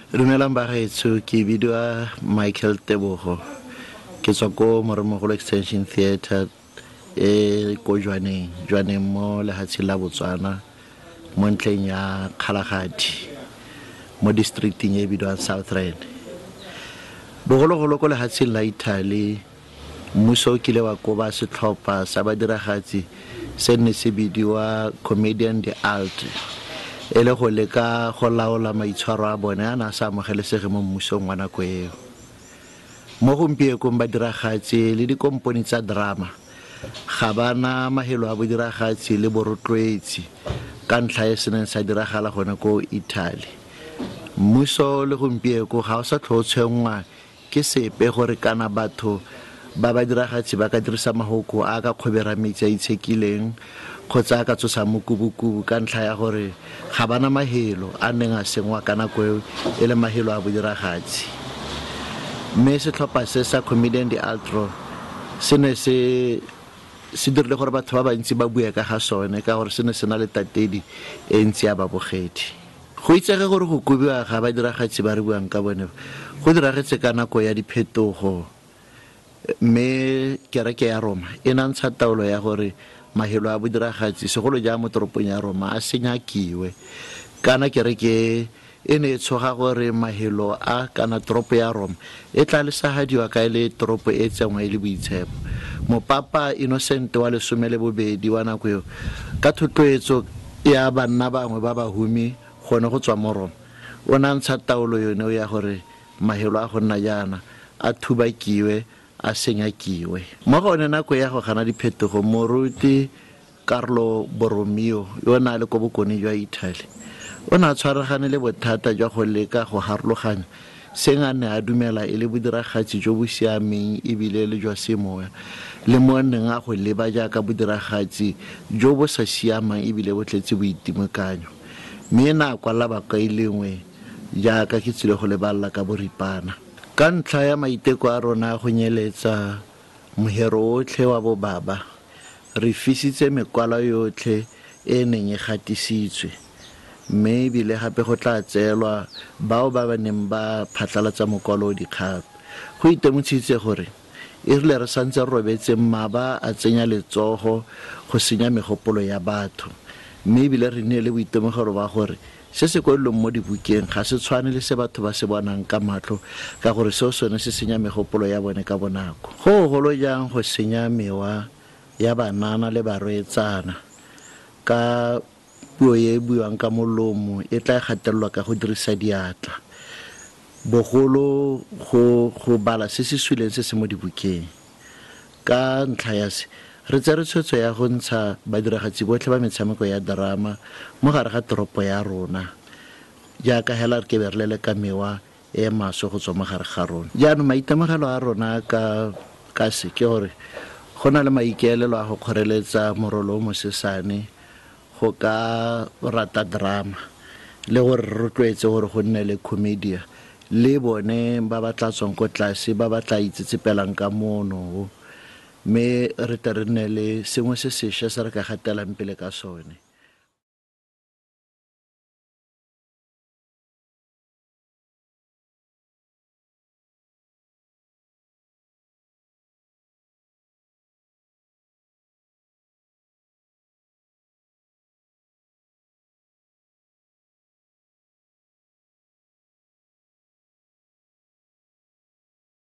Dumelang bagaetsho ke bidiwa Michael Tebogo ke tswa ko Moremogolo Extension Theatre ko Jwaneng mo lehatsheng la Botswana mo ntleng ya Kgalagadi mo districting e bidiwang South Rand. Bogologolo ko lehatsheng la Italy mmuso o kile wa koba setlhopha sa badiragatsi se ne se bidiwa Comedian de Art e le go leka go laola maitshwaro a bone a na sa amogelesege mo mmusong wa nako eo. Mo gompiekong badiragatsi le dikomponi tsa drama ga bana mahelo a bodiragatsi le borotloetsi ka ntlha e seneng sa diragala gone ko Italy. Mmuso le gompieko ga o sa tlhotshengwa ke sepe gore kana batho ba badiragatsi ba ka dirisa mahoko a ka kgobera metsi a itshekileng kgotsa ka tsosa mokubukubu ka ntlha ya gore ga bana mahelo a neng a sengwa ka nako eo e le mahelo a bodiragatsi. Mme setlhopha se sa Comedian de Altro se ne se dirile gore batho ba bantsi ba bue ka ga sone ka gore se ne se na le tatedi e ntsi ya babogedi. Go itsege gore go kobiwa ga badiragatsi ba re buang ka bone go diragetse ka nako ya diphetogo, mme kereke ya Roma e nantsha taolo ya gore mahelo a bodiragatsi segolo ja mo toropong ya Roma a senyakiwe. Kana kereke e ne e tshoga gore mahelo a kana toropo ya Roma e tla lesagadiwa ka le toropo e tsengwa e le boitshepo. Mopapa Innocent wa 12 wa nako eo ka thotloetso ya banna bangwe ba bahumi gone go tswa mo Roma o nantsha taolo yone ya gore mahelo a go nna jaana a thubakiwe a senyakiwe. Mo gone nako ya go gana diphetogo moruti Carlo Borromeo yo na le ko bokone jwa Italy o na tshwaragane le bothata jwa go leka go harologanya seng a ne a dumela e le bodiragatsi jo bo siameng ebile le jwa semoya le mo neng a go leba jaaka bodiragatsi jo bo sa siamang ebile bo tletse boitemokanyo. Mme na kwala bakailengwe jaaka ke tsile go leballa ka boripana ka ntlha ya maiteko a rona go nyeletsa mohero otlhe wa bobaba re fisitse mekwala yotlhe e neng e gatisitswe, mme ebile gape go tla tseelwa bao ba neng ba phatlalatsa mokwalo o dikgato. Go itemontshitse gore e rile re santse re robetse mmaba a tsenya letsogo go senya megopolo ya batho, mme ebile re ne le boitemogelo ba gore se se kwelelong mo dibukeng ga se tshwane le se batho ba se bonang ka matlho ka gore seo sone se senya megopolo ya bone ka bonako. Go golo jang go senya mewa ya banana le barwetsana ka puo e buang ka molomo e tla gatelelwa ka go dirisa diatla, bogolo go bala se se swileng se se mo dibukeng. Ka ntlha ya se re tsere tshwetso ya go ntsha badiragatsi botlhe ba metshameko ya drama mo gare ga toropo ya rona jaaka hela re ke be re leleka mewa e maswe go tswa mo gare ga rona. Jaanong maitemogelo a rona ka se ke gore go na le maikaelelo a go kgoreletsa morolo o mosesane go ka rata drama le gore re rotloetse gore go nne le comedia le bone ba ba tla tswang ko tlase ba ba tla itsetsipelang ka mono, mme re tle re nne le sengwe se sešwa se re ka gatelang pele ka sone.